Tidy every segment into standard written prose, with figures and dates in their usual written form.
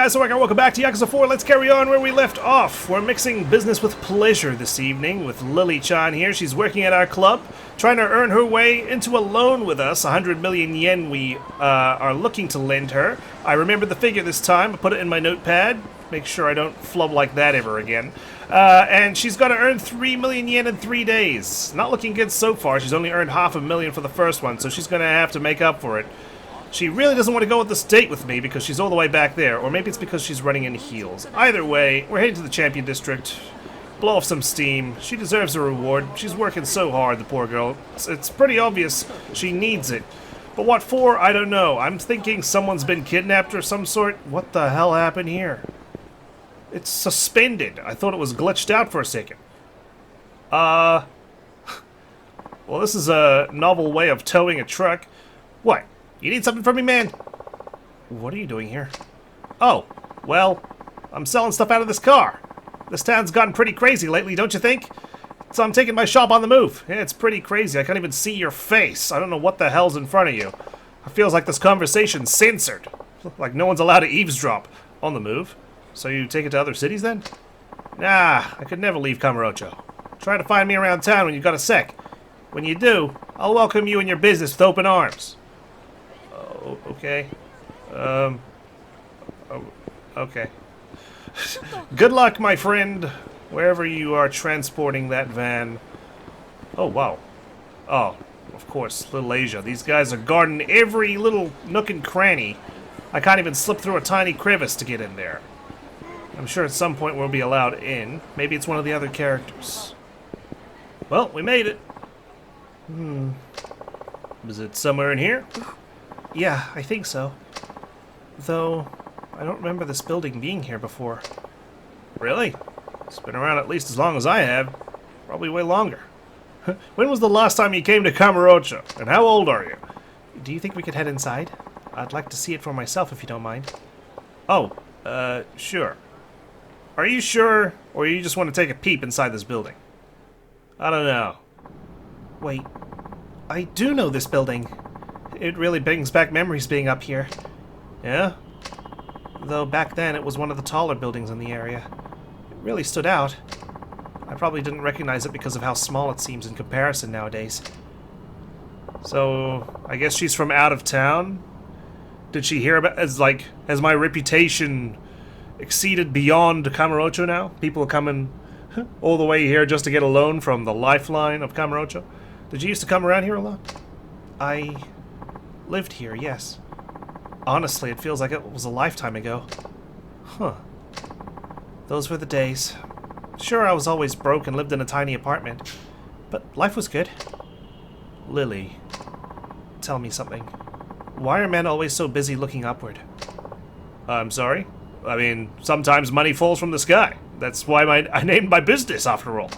guys, so welcome back to Yakuza 4. Let's carry on where we left off. We're mixing business with pleasure this evening with Lily-chan here. She's working at our club, trying to earn her way into a loan with us. 100 million yen we are looking to lend her. I remember the figure this time. I put it in my notepad. Make sure I don't flub like that ever again. And she's got to earn 3 million yen in 3 days. Not looking good so far. She's only earned half a million for the first one, so she's going to have to make up for it. She really doesn't want to go on this date with me because she's all the way back there, or maybe it's because she's running in heels. Either way, we're heading to the Champion District. Blow off some steam. She deserves a reward. She's working so hard, the poor girl. It's pretty obvious she needs it. But what for, I don't know. I'm thinking someone's been kidnapped or some sort. What the hell happened here? It's suspended. I thought it was glitched out for a second. Well, this is a novel way of towing a truck. What? You need something from me, man? What are you doing here? Oh, well, I'm selling stuff out of this car. This town's gotten pretty crazy lately, don't you think? So I'm taking my shop on the move. Yeah, it's pretty crazy. I can't even see your face. I don't know what the hell's in front of you. It feels like this conversation's censored. Like no one's allowed to eavesdrop. On the move? So you take it to other cities then? Nah, I could never leave Kamurocho. Try to find me around town when you've got a sec. When you do, I'll welcome you and your business with open arms. Okay. Okay. Good luck, my friend, wherever you are transporting that van. Oh, wow. Oh, of course, Little Asia. These guys are guarding every little nook and cranny. I can't even slip through a tiny crevice to get in there. I'm sure at some point we'll be allowed in. Maybe it's one of the other characters. Well, we made it. Is it somewhere in here? Yeah, I think so. Though, I don't remember this building being here before. Really? It's been around at least as long as I have. Probably way longer. When was the last time you came to Kamurocho? And how old are you? Do you think we could head inside? I'd like to see it for myself if you don't mind. Oh, sure. Are you sure, or you just want to take a peep inside this building? I don't know. Wait, I do know this building. It really brings back memories being up here. Yeah? Though back then it was one of the taller buildings in the area. It really stood out. I probably didn't recognize it because of how small it seems in comparison nowadays. So, I guess she's from out of town? Did she hear about, has my reputation exceeded beyond Kamurocho now? People are coming all the way here just to get a loan from the lifeline of Kamurocho? Did you used to come around here a lot? I lived here, yes. Honestly, it feels like it was a lifetime ago. Huh. Those were the days. Sure, I was always broke and lived in a tiny apartment, but life was good. Lily, tell me something. Why are men always so busy looking upward? I'm sorry? I mean, sometimes money falls from the sky. That's why I named my business, after all.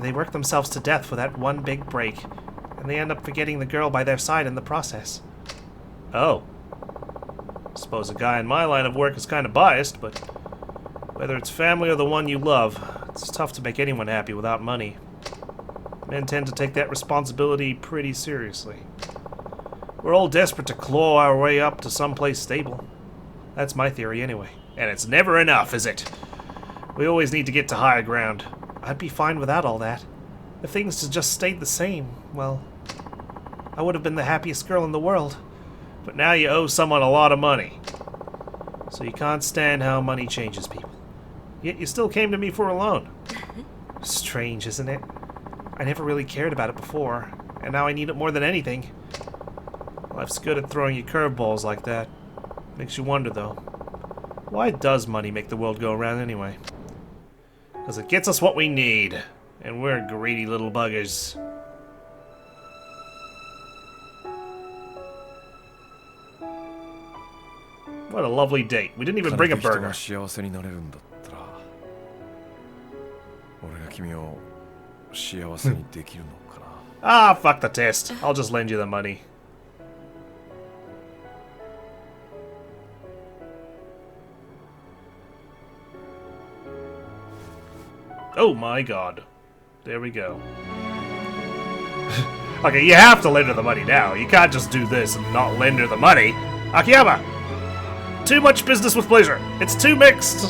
They work themselves to death for that one big break, and they end up forgetting the girl by their side in the process. Oh. Suppose a guy in my line of work is kind of biased, but whether it's family or the one you love, it's tough to make anyone happy without money. Men tend to take that responsibility pretty seriously. We're all desperate to claw our way up to someplace stable. That's my theory anyway. And it's never enough, is it? We always need to get to higher ground. I'd be fine without all that. If things had just stayed the same, well, I would have been the happiest girl in the world. But now you owe someone a lot of money. So you can't stand how money changes people. Yet you still came to me for a loan. Strange, isn't it? I never really cared about it before, and now I need it more than anything. Life's good at throwing you curveballs like that. Makes you wonder, though. Why does money make the world go around anyway? Because it gets us what we need, and we're greedy little buggers. What a lovely date. We didn't even bring a burger. Ah, fuck the test. I'll just lend you the money. Oh my god. There we go. Okay, you have to lend her the money now. You can't just do this and not lend her the money. Akiyama! Too much business with pleasure. It's too mixed.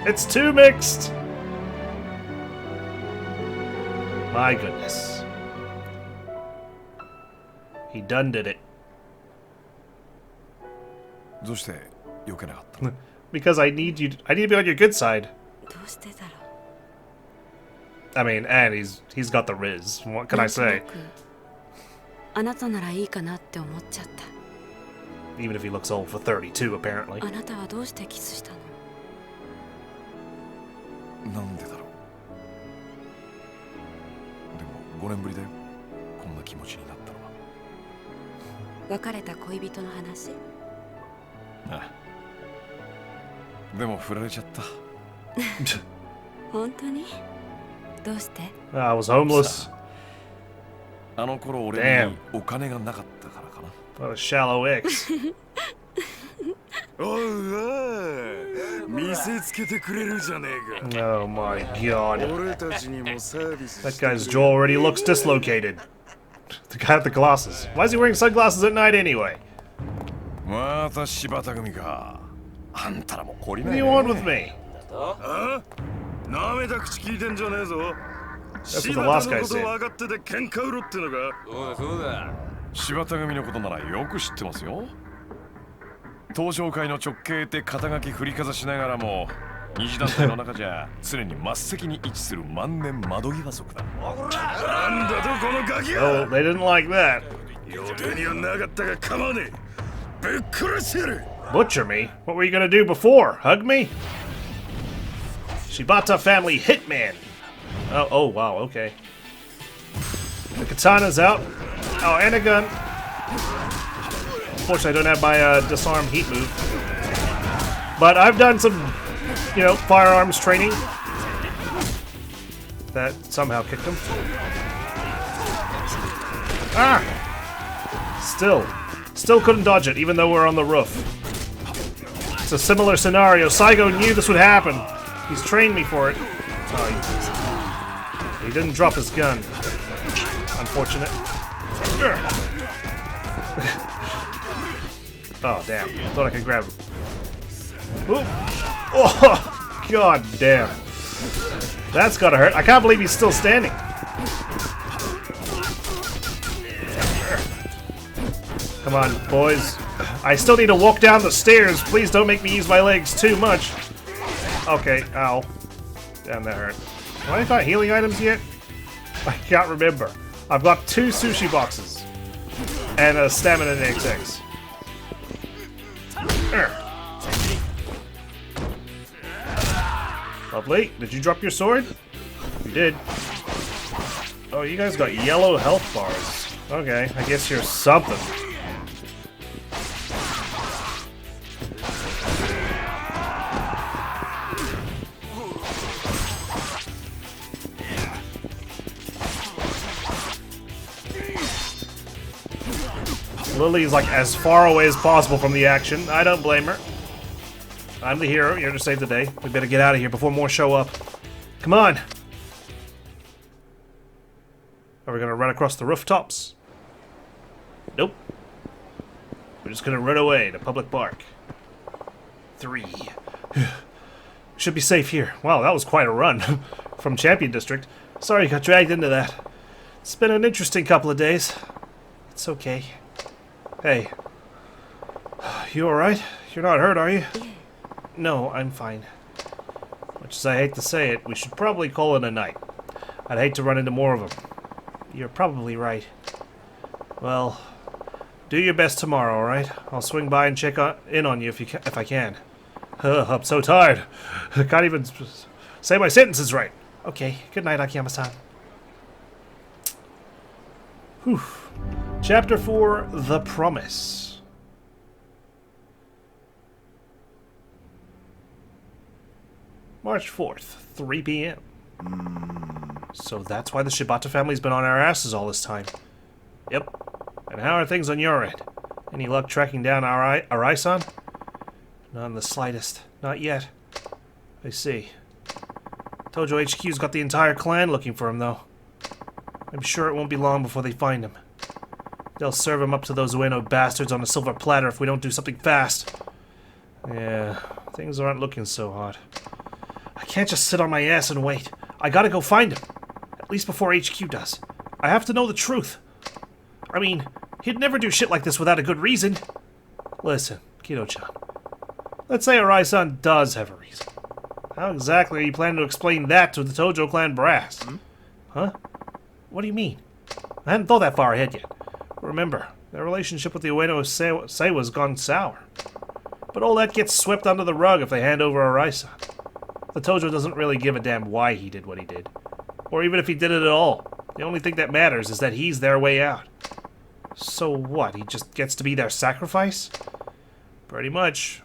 It's too mixed. My goodness. He done did it. Because I need you. I need to be on your good side. I mean, and he's got the riz. What can I say? Even if he looks old for 32, apparently. I was homeless. Damn. What a shallow ex. Oh my god. That guy's jaw already looks dislocated. The guy with the glasses. Why is he wearing sunglasses at night anyway? What do you want with me? That's what the last guy said. Oh, they didn't like that. Butcher me? What were you gonna do before? Hug me? Shibata family hitman. Oh wow, okay. The katana's out. Oh, and a gun. Unfortunately, I don't have my disarm heat move. But I've done some, you know, firearms training. That somehow kicked him. Ah! Still couldn't dodge it, even though we're on the roof. It's a similar scenario. Saigo knew this would happen. He's trained me for it. Oh, he didn't drop his gun. Unfortunate. Oh, damn. Thought I could grab him. Ooh. Oh, god damn. That's gotta hurt. I can't believe he's still standing. Come on, boys. I still need to walk down the stairs. Please don't make me use my legs too much. Okay, ow. Damn, that hurt. Have I got healing items yet? I can't remember. I've got 2 sushi boxes. And a stamina XX. Lovely. Did you drop your sword? You did. Oh, you guys got yellow health bars. Okay, I guess you're something. Lily's like as far away as possible from the action. I don't blame her. I'm the hero, here to save the day. We better get out of here before more show up. Come on! Are we gonna run across the rooftops? Nope. We're just gonna run away to public park. 3. Should be safe here. Wow, that was quite a run. From Champion District. Sorry you got dragged into that. It's been an interesting couple of days. It's okay. Hey. You alright? You're not hurt, are you? No, I'm fine. Much as I hate to say it, we should probably call it a night. I'd hate to run into more of them. You're probably right. Well, do your best tomorrow, alright? I'll swing by and check in on you if I can. I'm so tired. I can't even say my sentences right. Okay, good night, Akiyama-san. Whew. Chapter 4, The Promise. March 4th, 3 p.m. So that's why the Shibata family's been on our asses all this time. Yep. And how are things on your end? Any luck tracking down Arai-san? Not in the slightest. Not yet. I see. Tojo HQ's got the entire clan looking for him, though. I'm sure it won't be long before they find him. They'll serve him up to those Ueno bastards on a silver platter if we don't do something fast. Yeah, things aren't looking so hot. I can't just sit on my ass and wait. I gotta go find him. At least before HQ does. I have to know the truth. I mean, he'd never do shit like this without a good reason. Listen, Kido-chan. Let's say Arai-san does have a reason. How exactly are you planning to explain that to the Tojo clan brass? Huh? What do you mean? I hadn't thought that far ahead yet. Remember, their relationship with the Ueno Seiwa's gone sour. But all that gets swept under the rug if they hand over Arai-san. The Tojo doesn't really give a damn why he did what he did. Or even if he did it at all. The only thing that matters is that he's their way out. So what, he just gets to be their sacrifice? Pretty much.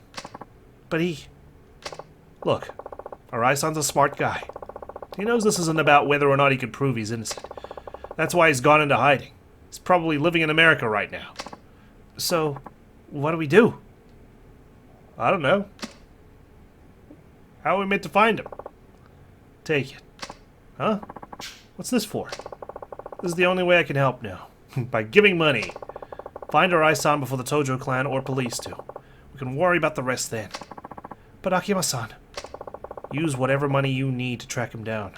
But he... Look, Arai-san's a smart guy. He knows this isn't about whether or not he can prove he's innocent. That's why he's gone into hiding. He's probably living in America right now. So, what do we do? I don't know. How are we meant to find him? Take it. Huh? What's this for? This is the only way I can help now. By giving money. Find Arai-san before the Tojo clan or police do. We can worry about the rest then. But Akiyama-san, use whatever money you need to track him down.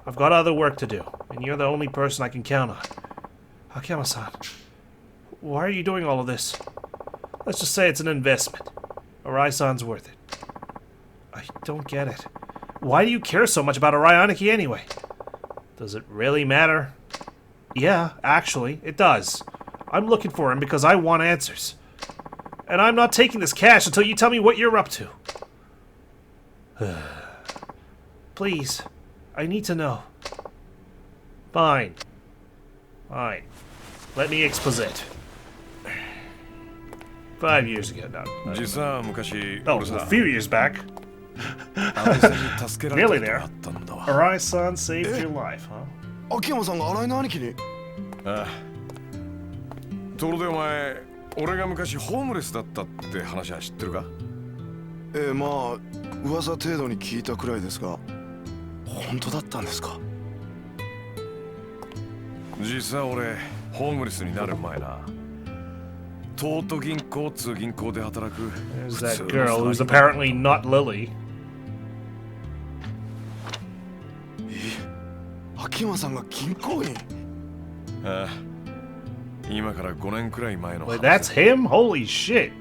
I've got other work to do, and you're the only person I can count on. Akiyama-san, why are you doing all of this? Let's just say it's an investment. Arai-san's worth it. I don't get it. Why do you care so much about Arai Aniki anyway? Does it really matter? Yeah, actually, it does. I'm looking for him because I want answers. And I'm not taking this cash until you tell me what you're up to. Please, I need to know. Fine. Fine. Let me exposit. 5 years ago, no. Oh, a few years back. Really there? Arai-san saved your life, huh? Akiyama-sanが新井の兄貴に。ああ。ところでお前、俺が昔ホームレスだったって話は知ってるか？まあ噂程度に聞いたくらいですが、本当だったんですか？実は俺ホームレスになる前な、東都銀行つ銀行で働く。There's that girl who's apparently not Lily. 秋山さんが銀行員。ああ、今から5年くらい前の。Wait, that's him? Holy shit!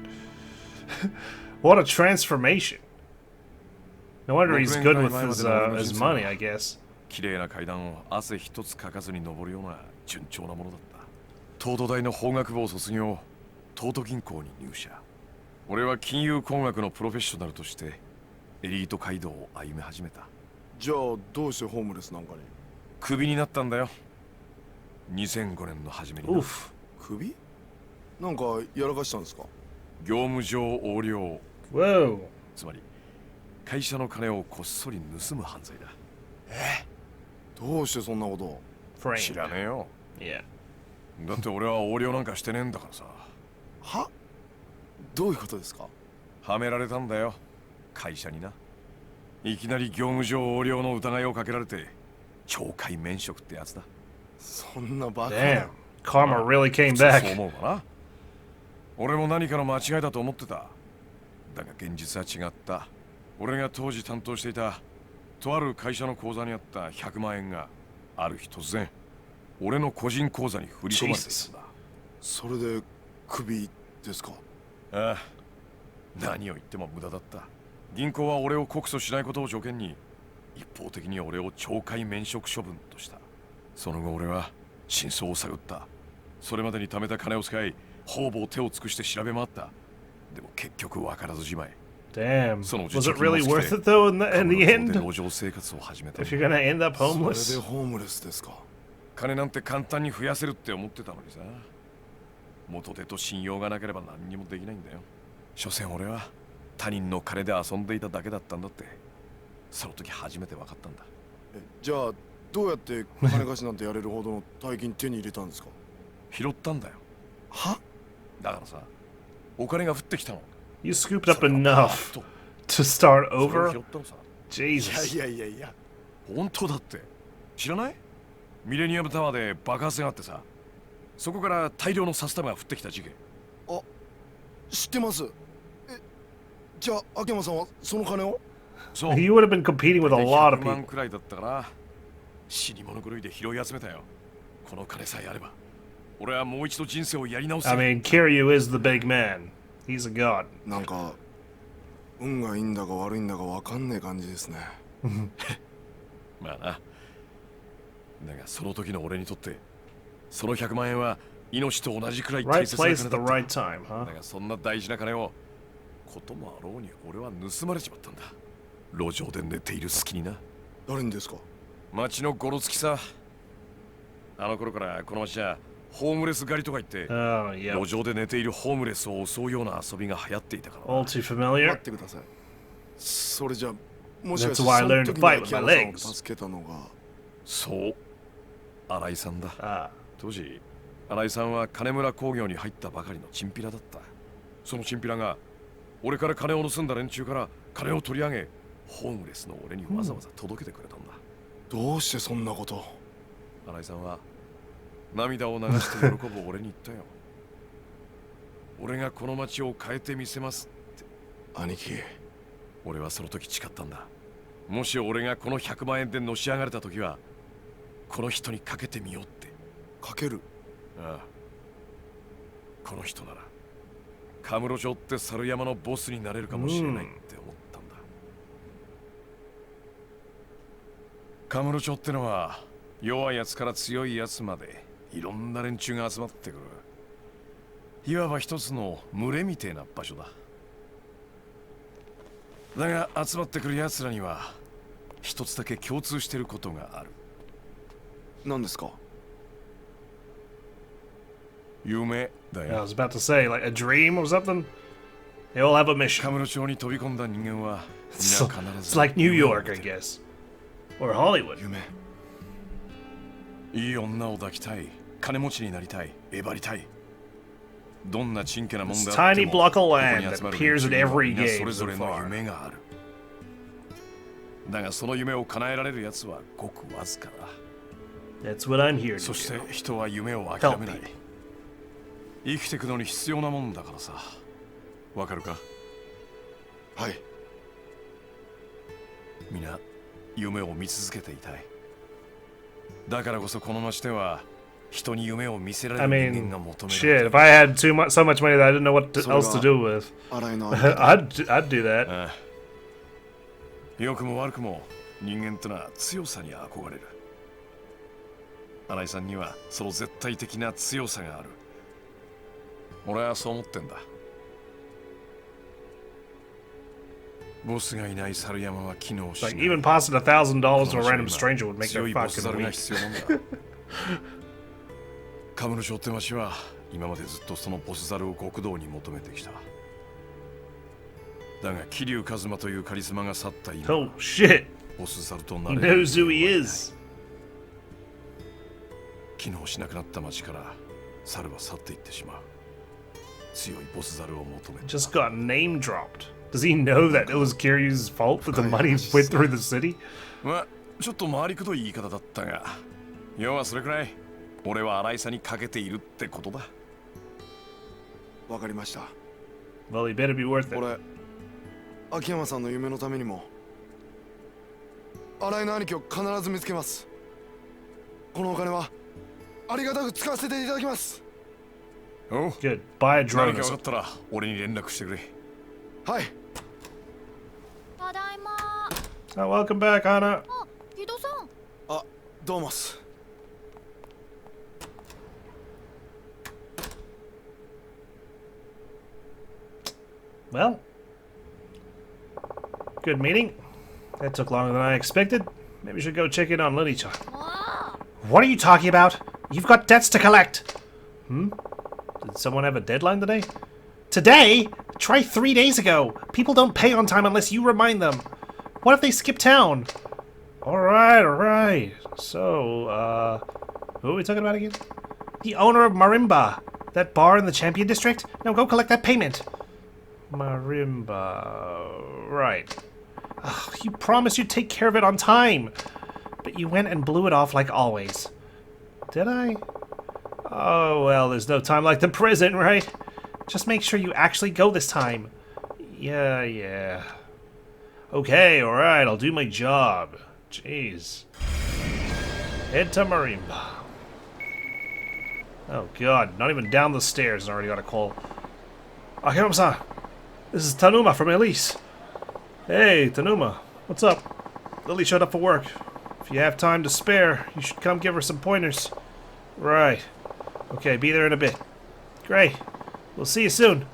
What a transformation! No wonder he's good with his money, I guess. 綺麗な階段を汗一つかかずに登るような順調なものだった。東都大の法学部を卒業、東都銀行に入社。俺は金融工学のプロフェッショナルとしてエリート街道を歩み始めた。じゃあどうしてホームレスなんかに？クビになったんだよ。2005年の初めに。クビ？なんかやらかしたんですか？業務上横領。Whoa. つまり会社の金をこっそり盗む犯罪だ。どうしてそんなことを？知らねえよ。Yeah. だって俺は横領なんかしてねえんだからさ。は？どういうことですか？はめられたんだよ、会社にな。いきなり業務上横領の疑いをかけられて懲戒免職ってやつだ。そんなバカな。Damn. Karma really came back. そう思うかな。俺も何かの間違いだと思ってた。だが現実は違った。俺が当時担当していたとある会社の口座にあった100万円がある日突然俺の個人口座に振り込まれていたんだ。それでクビですか？ああ、何を言っても無駄だった。銀行は俺を告訴しないことを条件に一方的に俺を懲戒免職処分とした。その後俺は真相を探った。それまでに貯めた金を使い方々手を尽くして調べ回った。でも結局分からずじまい。Damn. Was it really worth it though in the end? 路上生活を始めた。If you're gonna end up homeless? それでホームレスですか？金なんて簡単に増やせるって思ってたのにさ。元手と信用がなければ何にもできないんだよ。所詮俺は他人の金で遊んでいただけだったんだって。その時初めて分かったんだ。じゃあどうやって金貸しなんてやれるほどの大金手に入れたんですか？拾ったんだよ。は？だからさ、お金が降ってきたの。You scooped up enough to start over? 拾ったのさ。Jesus. いやいやいや。本当だって。知らない？ミレニアムタワーで爆発があってさ、そこから大量の札束が降ってきた事件。あ、知ってます。じゃあ秋山さんはその金を？そう。 You would have been competing with a lot of 100万 people. くらいだったから、死に物狂いで拾い集めたよ。この金さえあれば、俺はもう一度人生をやり直せ I る。 mean, Kiryu is the big man. He's a god. なんか運がいいんだか悪いんだかわかんねえ感じですね。まあな。だがその時の俺にとって、その100万円は命と同じくらい Right 大切な place 金 at the だった。 right time, huh? だがそんな大事な金を、こともあろうに俺は盗まれちまったんだ。路上で寝ている隙にな。誰にですか？町のゴロつきさ。あの頃からこの町はホームレス狩りとか言って、 Oh, yeah. 路上で寝ているホームレスを襲うような遊びが流行っていたからな。 All too 待 familiar. ってください。それじゃもしかして That's why I そ learned の to 時に fight with 秋 my 山さんを legs. 助けたのが。そう新井さんだ。 Ah. 当時新井さんは金村工業に入ったばかりのチンピラだった。そのチンピラが俺から金を盗んだ連中から金を取り上げ、ホームレスの俺にわざわざ届けてくれたんだ。どうしてそんなこと？新井さんは涙を流して喜ぶ俺に言ったよ。俺がこの町を変えてみせますって。兄貴、俺はその時誓ったんだ。もし俺がこの100万円でのし上がれた時は、この人にかけてみようって。かける？ああ、この人ならカムロ町って猿山のボスになれるかもしれないって思ったんだ。カムロ町ってのは弱いやつから強いやつまでいろんな連中が集まってくる、いわば一つの群れみてえな場所だ。だが集まってくる奴らには一つだけ共通してることがある。何ですか？夢だ I よ。 was about to say, like a dream or something. They all have a カ mission. ムロ町に飛び込んだ人間は皆 So, 必 it's ず like New 夢を York, 見 I てる。 guess. Or Hollywood. 夢。いい女を抱きたい、金持ちになりたい、えばりたい。どんなちんけなもん This だあって tiny も、 block of ここ land に that 集まる appears 連 in 中には every みんな game それ so ぞれの far. 夢がある。だがその夢を叶えられる奴はごくわずかだ。 That's what I'm here そ to して do. 人は夢を諦めない Help me.。生きていくのに必要なもんだからさ。わかるか？はい。皆夢を見続けていたい。だからこそこの町では人に夢を見せられ I る人 mean, 間が求めら shit, れ if I had so much money that I didn't know what So else to do with, 新井の兄貴だ。 I'd do that. ああ、良くも悪くも人間ってのは強さに憧れる。新井さんにはその絶対的な強さがある。俺はそう思ってんだ。ボスがいない猿山は機能しない。 Like, even passing $1,000 to a この random 町に stranger would は make 強 their いボス fucking 猿が week. 必要なんだ。カムロ町って町は今までずっとそのボス猿を極道に求めてきた。だが桐生一馬というカリスマが去った今、 Oh, shit. ボス猿とな He れる knows who he is. 機能しなくなった町から猿は去っていってしまう。強いボス猿を求めて。 Just got name dropped. Does he know that it was Kiryu's fault that the money went through the city? まあ、ちょっと回りくどい言い方だったが、要はそれくらい俺は新井さんにかけているってことだ。わかりました。 Well, he better be worth it. 俺、秋山さんの夢のためにも新井の兄貴を必ず見つけます。このお金はありがたく使わせていただきます。おう、 Good. Buy a 何 drone. か分かったら俺に連絡してくれ。はい。ただいま。 Oh, welcome back, Anna. あ、木戸さん。あ、どうもっす。Well, good meeting. That took longer than I expected. Maybe we should go check in on Lily-chan. もう。 What are you talking about? You've got debts to collect. Hmm? Did someone have a deadline today? Today? Try 3 days ago. People don't pay on time unless you remind them. What if they skip town? Alright. So, who are we talking about again? The owner of Marimba. That bar in the Champion District? Now go collect that payment. Marimba. Right. Ugh, you promised you'd take care of it on time. But you went and blew it off like always. Did I? Oh, well, there's no time like the present, right? Just make sure you actually go this time. Yeah. Okay, alright, I'll do my job. Jeez. Head to Marimba. Oh god, not even down the stairs and already got a call. Akira-san, this is Tanuma from Elise. Hey, Tanuma, what's up? Lily showed up for work. If you have time to spare, you should come give her some pointers. Right. Okay, be there in a bit. Great. We'll see you soon.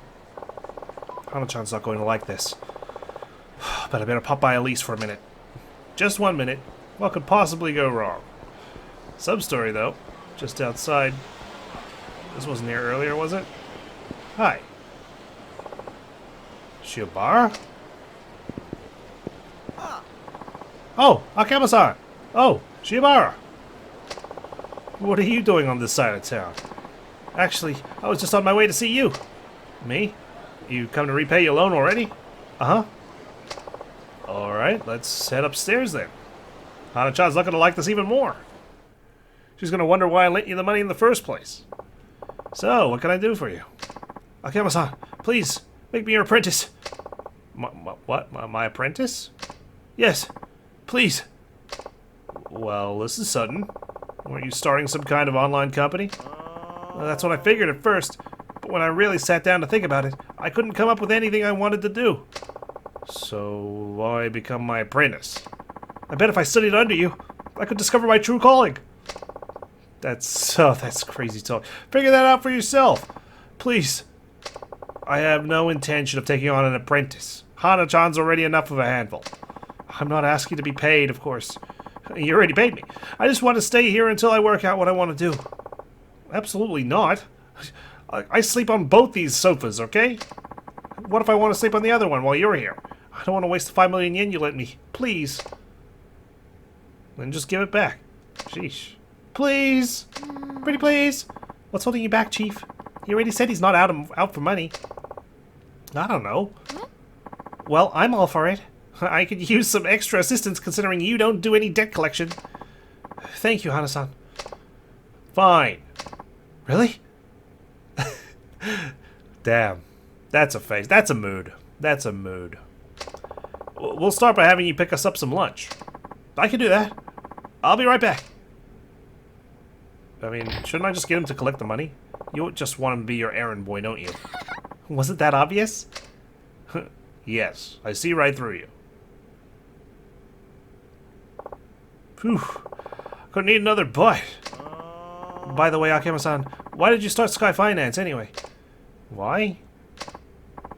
Hana-chan's not going to like this. But I better pop by Elise for a minute. Just 1 minute. What could possibly go wrong? Sub-story, though. Just outside. This wasn't here earlier, was it? Hi. Shiobara? Oh, Akama-san! Oh, Shiobara! What are you doing on this side of town? Actually, I was just on my way to see you. Me? You come to repay your loan already? Uh-huh. Alright, let's head upstairs then. Hana-chan's not gonna like this even more. She's gonna wonder why I lent you the money in the first place. So, what can I do for you? Akama-san, please, make me your apprentice. What? My apprentice? Yes, please. Well, this is sudden. Weren't you starting some kind of online company? Well, that's what I figured at first, but when I really sat down to think about it, I couldn't come up with anything I wanted to do. So, why become my apprentice? I bet if I studied under you, I could discover my true calling. That's crazy talk. Figure that out for yourself. Please. I have no intention of taking on an apprentice. Hana-chan's already enough of a handful. I'm not asking to be paid, of course. You already paid me. I just want to stay here until I work out what I want to do. Absolutely not. I sleep on both these sofas, okay? What if I want to sleep on the other one while you're here? I don't want to waste the 5 million yen you lent me. Please. Then just give it back. Sheesh. Please. Pretty please. What's holding you back, Chief? He already said he's not out for money. I don't know. Well, I'm all for it. I could use some extra assistance considering you don't do any debt collection. Thank you, Hana-san. Fine. Really? Damn. That's a face. That's a mood. That's a mood. We'll start by having you pick us up some lunch. I can do that. I'll be right back. I mean, shouldn't I just get him to collect the money? You just want him to be your errand boy, don't you? Wasn't that obvious? Yes, I see right through you. Phew. Couldn't eat another bite. By the way, Akema-san, why did you start Sky Finance anyway? Why?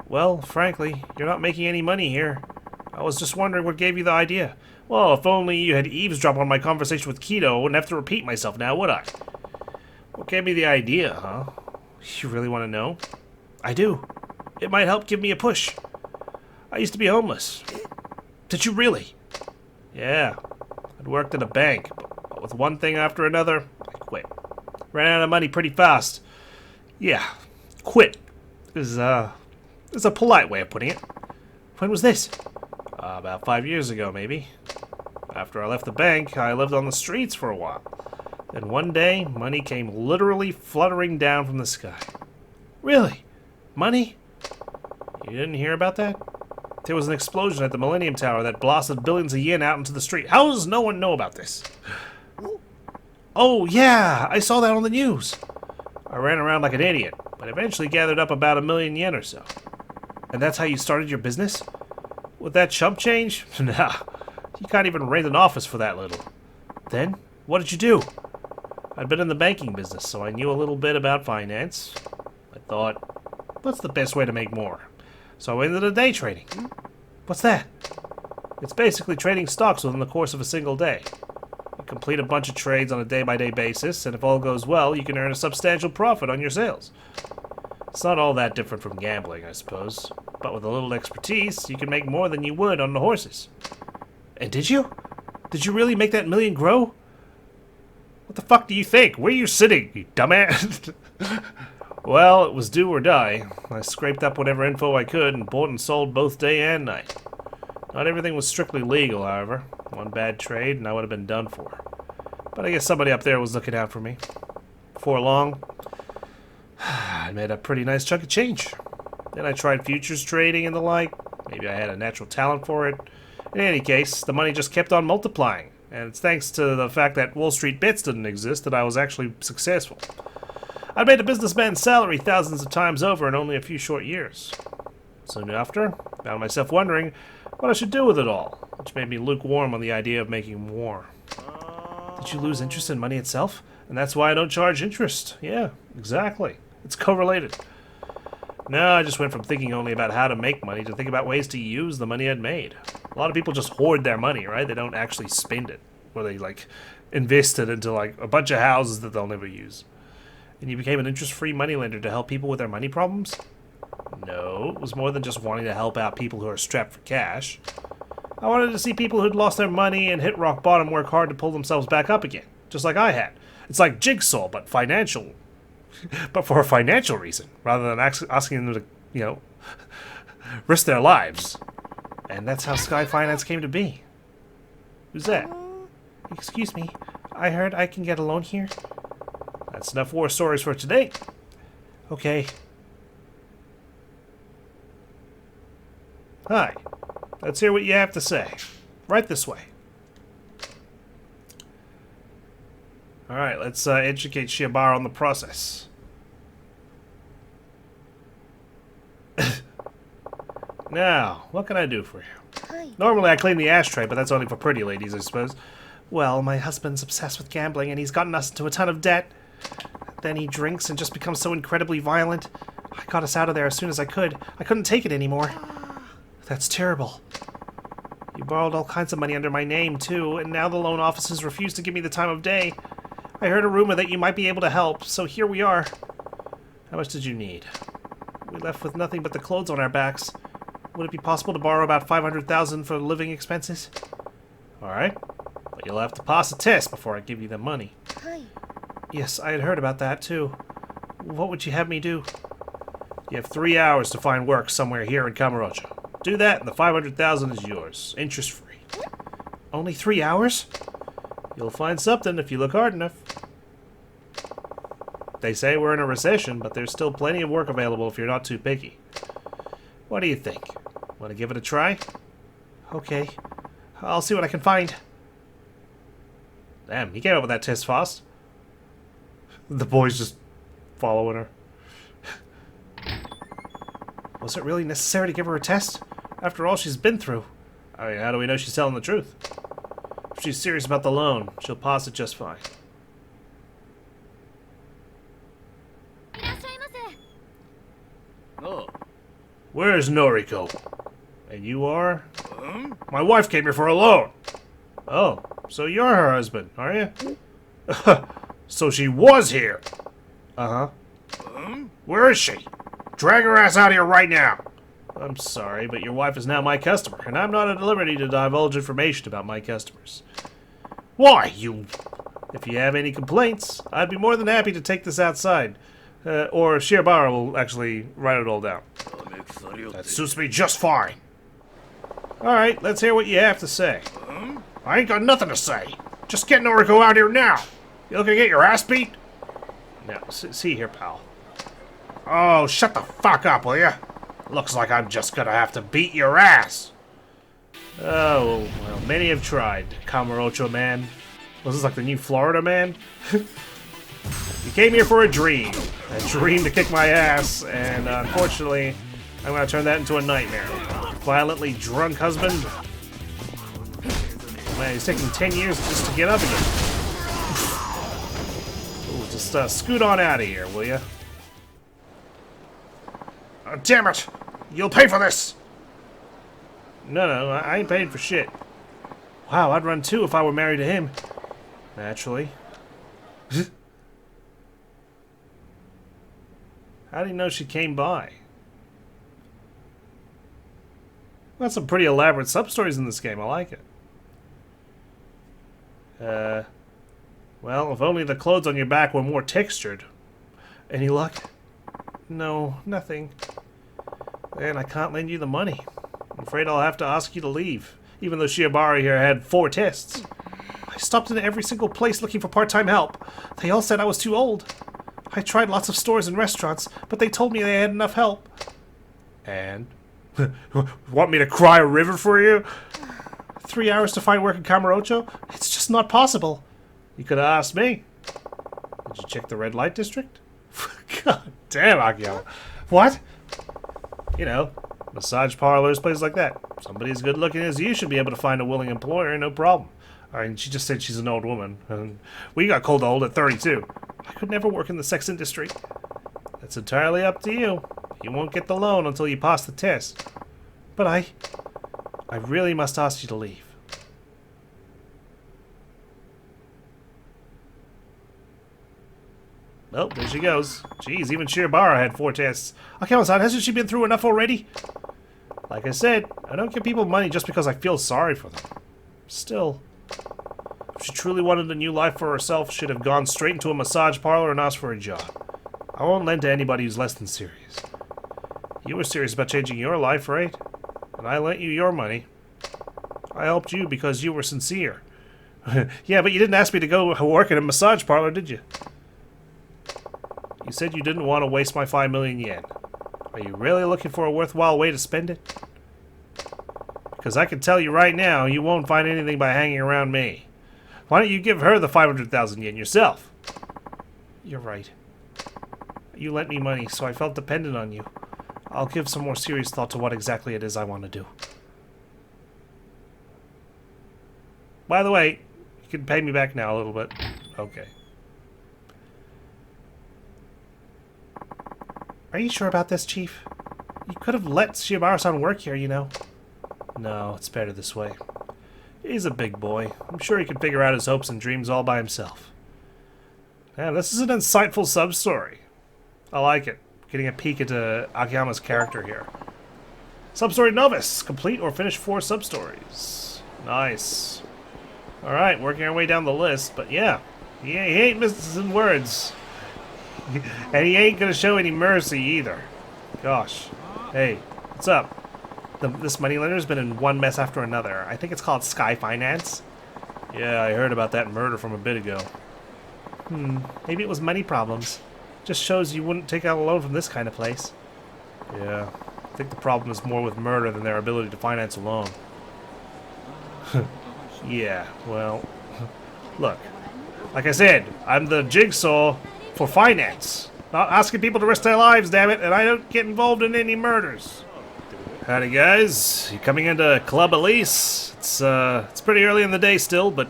Well, frankly, you're not making any money here. I was just wondering what gave you the idea. Well, if only you had eavesdropped on my conversation with Kido, I wouldn't have to repeat myself now, would I? What gave me the idea, huh? You really want to know? I do. It might help give me a push. I used to be homeless. Did you really? Yeah. I'd worked at a bank, but with one thing after another, I quit. Ran out of money pretty fast. Yeah, quit is a polite way of putting it. When was this? About 5 years ago, maybe. After I left the bank, I lived on the streets for a while. Then one day, money came literally fluttering down from the sky. Really? Money? You didn't hear about that? There was an explosion at the Millennium Tower that blasted billions of yen out into the street. How does no one know about this? Oh, yeah! I saw that on the news. I ran around like an idiot, but eventually gathered up about 1 million yen or so. And that's how you started your business? With that chump change? Nah. You can't even rent an office for that little. Then, what did you do? I'd been in the banking business, so I knew a little bit about finance. I thought, what's the best way to make more? So I went into day trading. What's that? It's basically trading stocks within the course of a single day. You complete a bunch of trades on a day-by-day basis, and if all goes well, you can earn a substantial profit on your sales. It's not all that different from gambling, I suppose. But with a little expertise, you can make more than you would on the horses. And did you? Did you really make that million grow? What the fuck do you think? Where are you sitting, you dumbass? Well, it was do or die. I scraped up whatever info I could and bought and sold both day and night. Not everything was strictly legal, however. One bad trade and I would have been done for. But I guess somebody up there was looking out for me. Before long, I made a pretty nice chunk of change. Then I tried futures trading and the like. Maybe I had a natural talent for it. In any case, the money just kept on multiplying. And it's thanks to the fact that Wall Street bets didn't exist that I was actually successful. I made a businessman's salary thousands of times over in only a few short years. Soon after, I found myself wondering what I should do with it all, which made me lukewarm on the idea of making more. Did you lose interest in money itself? And that's why I don't charge interest. Yeah, exactly. It's correlated. No, I just went from thinking only about how to make money to think about ways to use the money I'd made. A lot of people just hoard their money, right? They don't actually spend it. Or they, like, invest it into, like, a bunch of houses that they'll never use. And you became an interest-free moneylender to help people with their money problems? No, it was more than just wanting to help out people who are strapped for cash. I wanted to see people who'd lost their money and hit rock bottom work hard to pull themselves back up again, just like I had. It's like Jigsaw, but financial. But for a financial reason, rather than asking them to, you know, risk their lives. And that's how Sky Finance came to be. Who's that? Excuse me, I heard I can get a loan here. That's enough war stories for today. Okay. Hi. Let's hear what you have to say. Right this way. Alright, let's educate Shiobara on the process. Now, what can I do for you? Normally I clean the ashtray, but that's only for pretty ladies, I suppose. Well, my husband's obsessed with gambling, and he's gotten us into a ton of debt. Then he drinks and just becomes so incredibly violent. I got us out of there as soon as I could. I couldn't take it anymore. That's terrible. You borrowed all kinds of money under my name, too, and now the loan offices refuse to give me the time of day. I heard a rumor that you might be able to help, so here we are. How much did you need? We left with nothing but the clothes on our backs. Would it be possible to borrow about 500,000 for living expenses? Alright, but you'll have to pass a test before I give you the money. Yes, I had heard about that, too. What would you have me do? You have 3 hours to find work somewhere here in Kamurocho. Do that, and the 500,000 is yours, interest-free. Only 3 hours? You'll find something if you look hard enough. They say we're in a recession, but there's still plenty of work available if you're not too picky. What do you think? Want to give it a try? Okay. I'll see what I can find. Damn, he came up with that test fast. The boy's just following her. Was it really necessary to give her a test? After all she's been through. I mean, how do we know she's telling the truth? If she's serious about the loan, she'll pass it just fine. Where's Noriko? And you are? My wife came here for a loan. Oh, so you're her husband, are you? So she was here. Uh-huh. Where is she? Drag her ass out here right now. I'm sorry, but your wife is now my customer, and I'm not at liberty to divulge information about my customers. Why, you... If you have any complaints, I'd be more than happy to take this outside. Or Shiobara will actually write it all down. That suits me just fine. Alright, let's hear what you have to say. I ain't got nothing to say. Just get Noriko out here now. You looking to get your ass beat? No, see here, pal. Oh, shut the fuck up, will ya? Looks like I'm just gonna have to beat your ass. Oh, well, many have tried, Kamurocho man. Was this like the new Florida man? You came here for a dream to kick my ass, and unfortunately, I'm gonna turn that into a nightmare. Violently drunk husband. Man, he's taking 10 years just to get up again. Ooh, just scoot on out of here, will ya? Oh, damn it! You'll pay for this! No, I ain't paying for shit. Wow, I'd run too if I were married to him. Naturally. How do you know she came by? Got some pretty elaborate sub-stories in this game, I like it. Well, if only the clothes on your back were more textured. Any luck? No, nothing. Then I can't lend you the money. I'm afraid I'll have to ask you to leave, even though Shiobara here had 4 tests. I stopped into every single place looking for part-time help. They all said I was too old. I tried lots of stores and restaurants, but they told me they had enough help. And? Want me to cry a river for you? 3 hours to find work in Kamurocho? It's just not possible. You could have asked me. Did you check the red light district? God damn, Akiyama. What? You know, massage parlors, places like that. Somebody as good looking as you should be able to find a willing employer, no problem. I mean, she just said she's an old woman. And we got cold old at 32. I could never work in the sex industry. That's entirely up to you. You won't get the loan until you pass the test. But I really must ask you to leave. Well, there she goes. Jeez, even Shirobara had 4 tests. Akiyama-san, hasn't she been through enough already? Like I said, I don't give people money just because I feel sorry for them. Still, if she truly wanted a new life for herself, she'd have gone straight into a massage parlor and asked for a job. I won't lend to anybody who's less than serious. You were serious about changing your life, right? And I lent you your money. I helped you because you were sincere. Yeah, but you didn't ask me to go work in a massage parlor, did you? You said you didn't want to waste my 5 million yen. Are you really looking for a worthwhile way to spend it? Because I can tell you right now, you won't find anything by hanging around me. Why don't you give her the 500,000 yen yourself? You're right. You lent me money, so I felt dependent on you. I'll give some more serious thought to what exactly it is I want to do. By the way, you can pay me back now a little bit. Okay. Are you sure about this, Chief? You could have let Shibara-san work here, you know. No, it's better this way. He's a big boy. I'm sure he can figure out his hopes and dreams all by himself. Man, this is an insightful sub-story. I like it. Getting a peek into Akiyama's character here. Sub-story novice. Complete or finish 4 sub-stories. Nice. Alright, working our way down the list, but yeah. He ain't missing words. And he ain't gonna show any mercy either. Gosh. Hey, what's up? This moneylender's been in one mess after another. I think it's called Sky Finance. Yeah, I heard about that murder from a bit ago. Maybe it was money problems. Just shows you wouldn't take out a loan from this kind of place. Yeah, I think the problem is more with murder than their ability to finance a loan. Yeah, well, look. Like I said, I'm the jigsaw for finance. Not asking people to risk their lives, damn it, and I don't get involved in any murders. Howdy, guys. You coming into Club Elise? It's pretty early in the day still, but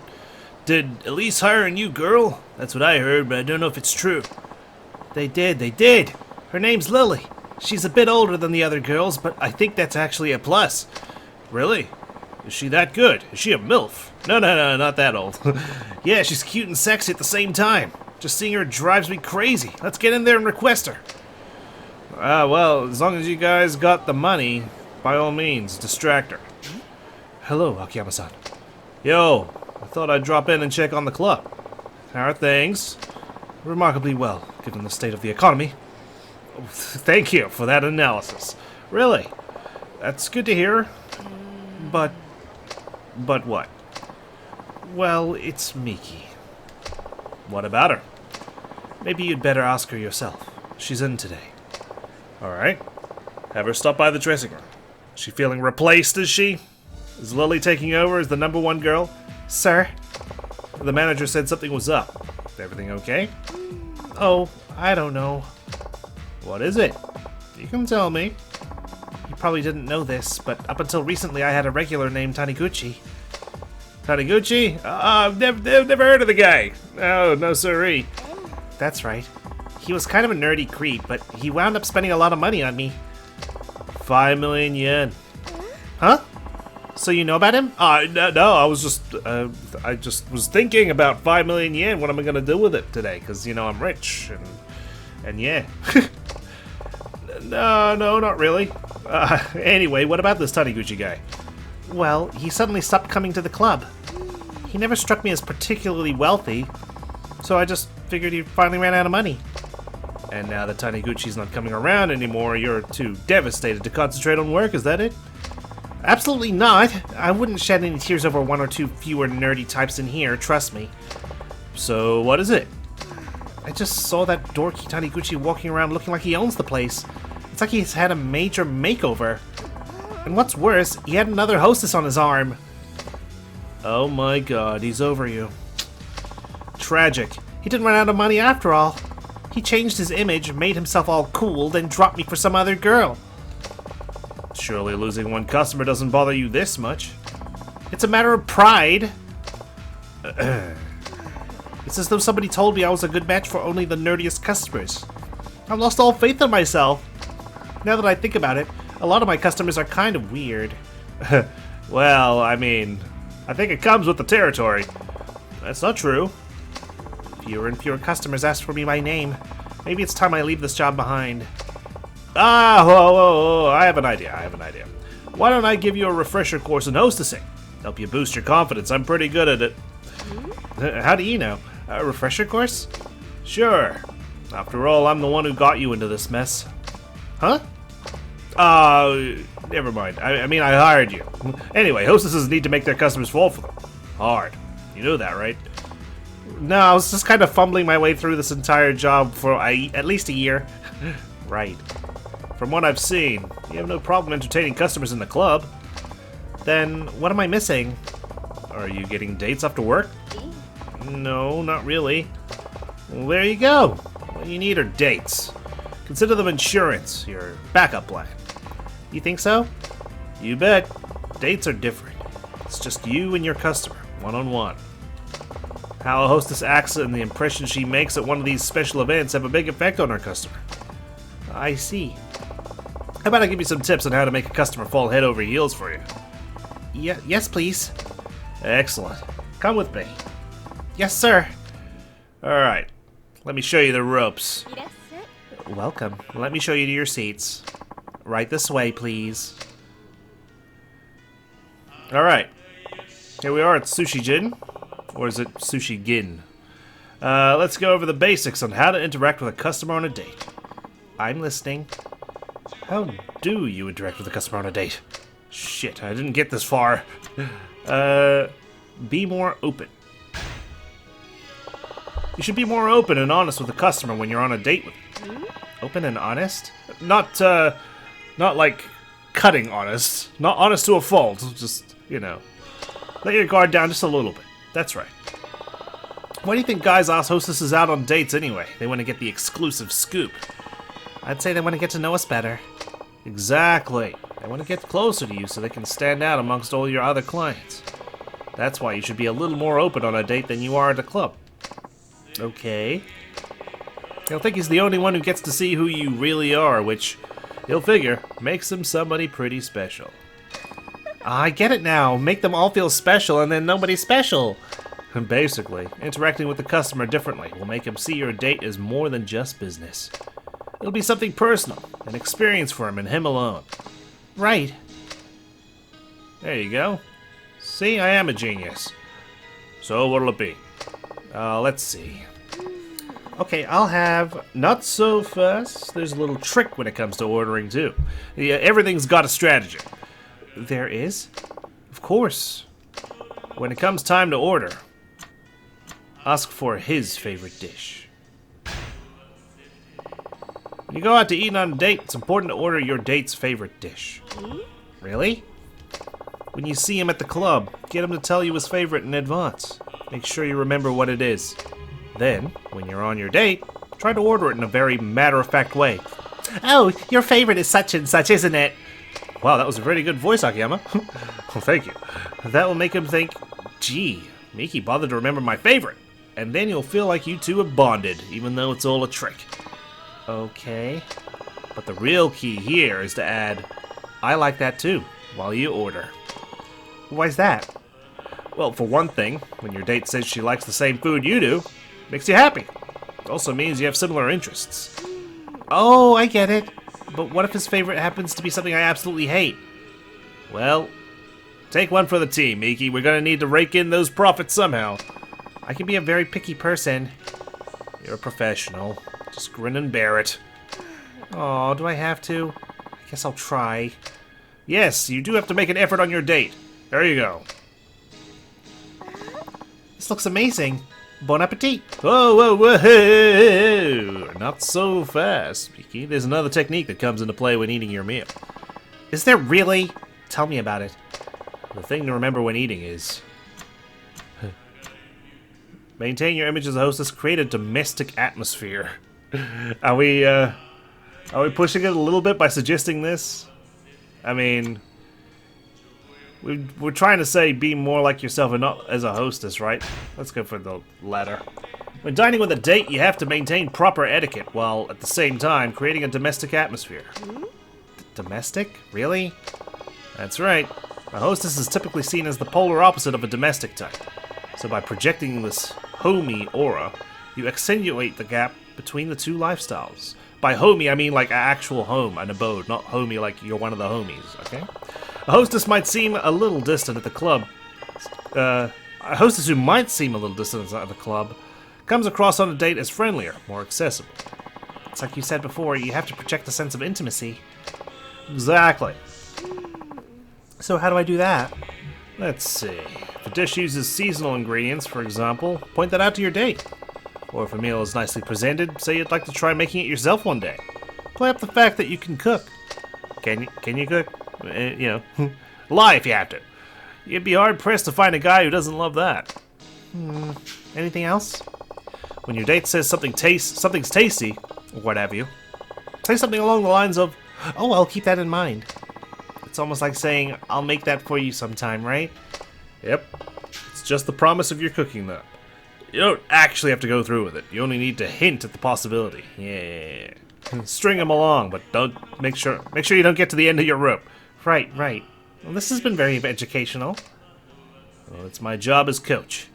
did Elise hire a new girl? That's what I heard, but I don't know if it's true. They did. Her name's Lily. She's a bit older than the other girls, but I think that's actually a plus. Really? Is she that good? Is she a MILF? No, not that old. Yeah, she's cute and sexy at the same time. Just seeing her drives me crazy. Let's get in there and request her. Well, as long as you guys got the money, by all means, distract her. Hello, Akiyama-san. Yo, I thought I'd drop in and check on the club. How are things? Remarkably well, given the state of the economy. Thank you for that analysis. Really? That's good to hear. But what? Well, it's Miki. What about her? Maybe you'd better ask her yourself. She's in today. Alright. Have her stop by the dressing room. Is she feeling replaced, is she? Is Lily taking over as the #1 girl? Sir? The manager said something was up. Everything okay? Oh, I don't know. What is it? You can tell me. You probably didn't know this, but up until recently I had a regular named Taniguchi. Taniguchi? I've never heard of the guy. No siree. That's right. He was kind of a nerdy creep, but he wound up spending a lot of money on me. 5 million yen. Huh? So you know about him? No, I just was thinking about 5 million yen. What am I gonna do with it today? Because, you know, I'm rich, and yeah. No, not really. Anyway, what about this Taniguchi guy? Well, he suddenly stopped coming to the club. He never struck me as particularly wealthy, so I just figured he finally ran out of money. And now that Taniguchi's not coming around anymore, you're too devastated to concentrate on work, is that it? Absolutely not. I wouldn't shed any tears over 1 or 2 fewer nerdy types in here, trust me. So, what is it? I just saw that dorky Taniguchi walking around looking like he owns the place. It's like he's had a major makeover. And what's worse, he had another hostess on his arm. Oh my god, he's over you. Tragic. He didn't run out of money after all. He changed his image, made himself all cool, then dropped me for some other girl. Surely losing one customer doesn't bother you this much. It's a matter of pride. It's as though somebody told me I was a good match for only the nerdiest customers. I've lost all faith in myself. Now that I think about it, a lot of my customers are kind of weird. Well, I mean, I think it comes with the territory. That's not true. Fewer and fewer customers ask for me by name. Maybe it's time I leave this job behind. Ah, whoa, I have an idea, Why don't I give you a refresher course in hostessing? Help you boost your confidence, I'm pretty good at it. How do you know? A refresher course? Sure. After all, I'm the one who got you into this mess. Huh? Never mind. I mean, I hired you. Anyway, hostesses need to make their customers fall for them. Hard. You know that, right? No, I was just kind of fumbling my way through this entire job for at least a year. Right. From what I've seen, you have no problem entertaining customers in the club. Then, what am I missing? Are you getting dates after work? No, not really. Well, there you go. What you need are dates. Consider them insurance, your backup plan. You think so? You bet. Dates are different. It's just you and your customer, one-on-one. How a hostess acts and the impression she makes at one of these special events have a big effect on her customer. I see. How about I give you some tips on how to make a customer fall head over heels for you? Yes, please. Excellent. Come with me. Yes, sir. Alright. Let me show you the ropes. Welcome. Let me show you to your seats. Right this way, please. Alright. Here we are at Sushi Jin. Or is it Sushi Gin? Let's go over the basics on how to interact with a customer on a date. I'm listening. How do you interact with a customer on a date? Shit, I didn't get this far. Be more open. You should be more open and honest with a customer when you're on a date with them. Open and honest? Not like cutting honest. Not honest to a fault. Just, you know, let your guard down just a little bit. That's right. Why do you think guys ask hostesses out on dates anyway? They want to get the exclusive scoop. I'd say they want to get to know us better. Exactly. They want to get closer to you so they can stand out amongst all your other clients. That's why you should be a little more open on a date than you are at a club. Okay. He'll think he's the only one who gets to see who you really are, which, he'll figure, makes him somebody pretty special. I get it now. Make them all feel special and then nobody's special. Basically, interacting with the customer differently will make him see your date as more than just business. It'll be something personal, an experience for him and him alone. Right. There you go. See, I am a genius. So what'll it be? Let's see. Okay, I'll have not so fast. There's a little trick when it comes to ordering too. Yeah, everything's got a strategy. There is? Of course. When it comes time to order, ask for his favorite dish. When you go out to eat on a date, it's important to order your date's favorite dish. Really? When you see him at the club, get him to tell you his favorite in advance. Make sure you remember what it is. Then, when you're on your date, try to order it in a very matter-of-fact way. Oh, your favorite is such and such, isn't it? Wow, that was a very good voice, Akiyama. Well, thank you. That will make him think, gee, Miki bothered to remember my favorite. And then you'll feel like you two have bonded, even though it's all a trick. Okay. But the real key here is to add, I like that too, while you order. Why's that? Well, for one thing, when your date says she likes the same food you do, makes you happy. It also means you have similar interests. Oh, I get it. But what if his favorite happens to be something I absolutely hate? Well, take one for the team, Miki. We're gonna need to rake in those profits somehow. I can be a very picky person. You're a professional. Just grin and bear it. Aw, do I have to? I guess I'll try. Yes, you do have to make an effort on your date. There you go. This looks amazing. Bon appetit! Whoa, whoa, whoa! Not so fast, Miki. There's another technique that comes into play when eating your meal. Is there really? Tell me about it. The thing to remember when eating is... maintain your image as a hostess, create a domestic atmosphere. Are we pushing it a little bit by suggesting this? I mean... We're trying to say be more like yourself and not as a hostess, right? Let's go for the latter. When dining with a date, you have to maintain proper etiquette, while at the same time creating a domestic atmosphere. Domestic? Really? That's right. A hostess is typically seen as the polar opposite of a domestic type. So by projecting this homey aura, you accentuate the gap between the two lifestyles. By homey, I mean like an actual home, an abode, not homey like you're one of the homies, okay? A hostess might seem a little distant at the club. A hostess who might seem a little distant at the club comes across on a date as friendlier, more accessible. It's like you said before, you have to project a sense of intimacy. Exactly. So how do I do that? Let's see. If a dish uses seasonal ingredients, for example, point that out to your date. Or if a meal is nicely presented, say you'd like to try making it yourself one day. Play up the fact that you can cook. Can you cook? You know, lie if you have to. You'd be hard-pressed to find a guy who doesn't love that. Anything else? When your date says something's tasty, or what have you, say something along the lines of, "Oh, I'll keep that in mind." It's almost like saying, "I'll make that for you sometime," right? Yep. It's just the promise of your cooking, though. You don't actually have to go through with it. You only need to hint at the possibility. Yeah. String them along, but don't make sure you don't get to the end of your rope. Right. Well, this has been very educational. Well, it's my job as coach.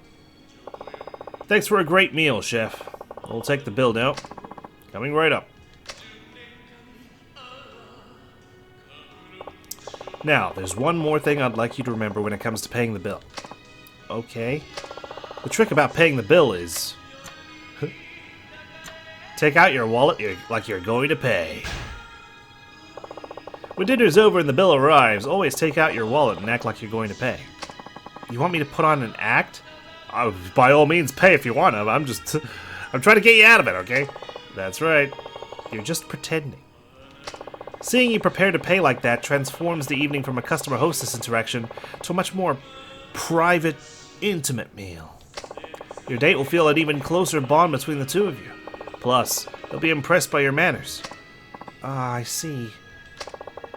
Thanks for a great meal, chef. We'll take the bill now. Coming right up. Now, there's one more thing I'd like you to remember when it comes to paying the bill. Okay. The trick about paying the bill is... take out your wallet like you're going to pay. When dinner's over and the bill arrives, always take out your wallet and act like you're going to pay. You want me to put on an act? By all means, pay if you want to. I'm trying to get you out of it, okay? That's right. You're just pretending. Seeing you prepare to pay like that transforms the evening from a customer-hostess interaction to a much more private, intimate meal. Your date will feel an even closer bond between the two of you. Plus, they'll be impressed by your manners. I see.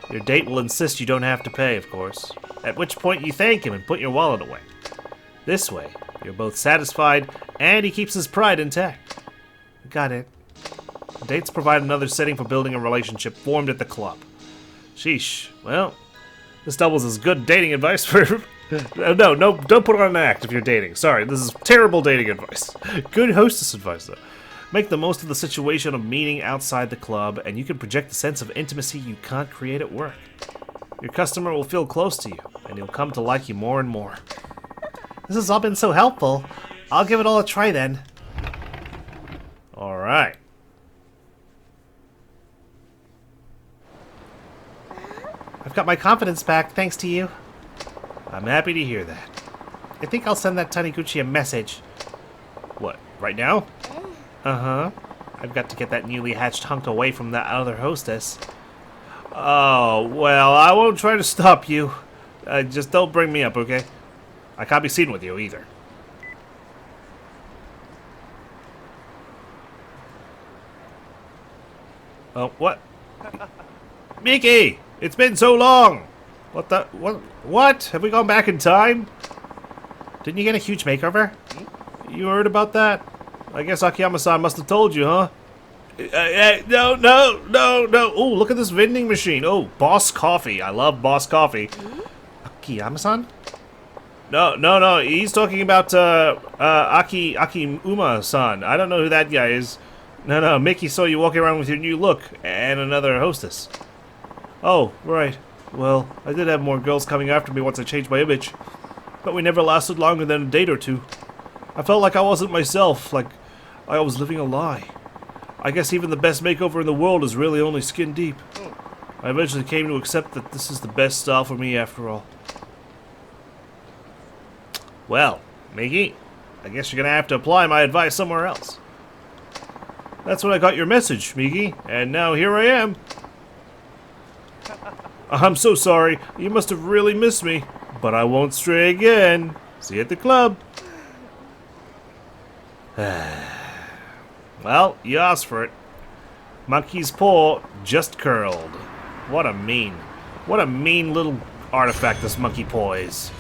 Your date will insist you don't have to pay, of course. At which point you thank him and put your wallet away. This way, you're both satisfied and he keeps his pride intact. Got it. Dates provide another setting for building a relationship formed at the club. Sheesh. Well, this doubles as good dating advice for... No, don't put on an act if you're dating. Sorry, this is terrible dating advice. Good hostess advice, though. Make the most of the situation of meeting outside the club, and you can project the sense of intimacy you can't create at work. Your customer will feel close to you, and he'll come to like you more and more. This has all been so helpful. I'll give it all a try then. Alright. I've got my confidence back, thanks to you. I'm happy to hear that. I think I'll send that Taniguchi a message. What, right now? Uh-huh. I've got to get that newly hatched hunk away from that other hostess. Oh, well, I won't try to stop you. Just don't bring me up, okay? I can't be seen with you, either. Oh, what? Miki! It's been so long! What the... What? Have we gone back in time? Didn't you get a huge makeover? You heard about that? I guess Akiyama-san must have told you, huh? No. Oh, look at this vending machine. Oh, Boss Coffee. I love Boss Coffee. Akiyama-san? No. He's talking about Aki-Uma-san. I don't know who that guy is. No. Mickey saw you walking around with your new look and another hostess. Oh, right. Well, I did have more girls coming after me once I changed my image. But we never lasted longer than a date or two. I felt like I wasn't myself, like I was living a lie. I guess even the best makeover in the world is really only skin deep. I eventually came to accept that this is the best style for me after all. Well, Miki, I guess you're gonna have to apply my advice somewhere else. That's when I got your message, Migi, and now here I am. I'm so sorry. You must have really missed me. But I won't stray again. See you at the club. Well, you asked for it. Monkey's paw just curled. What a mean little artifact this monkey paw is.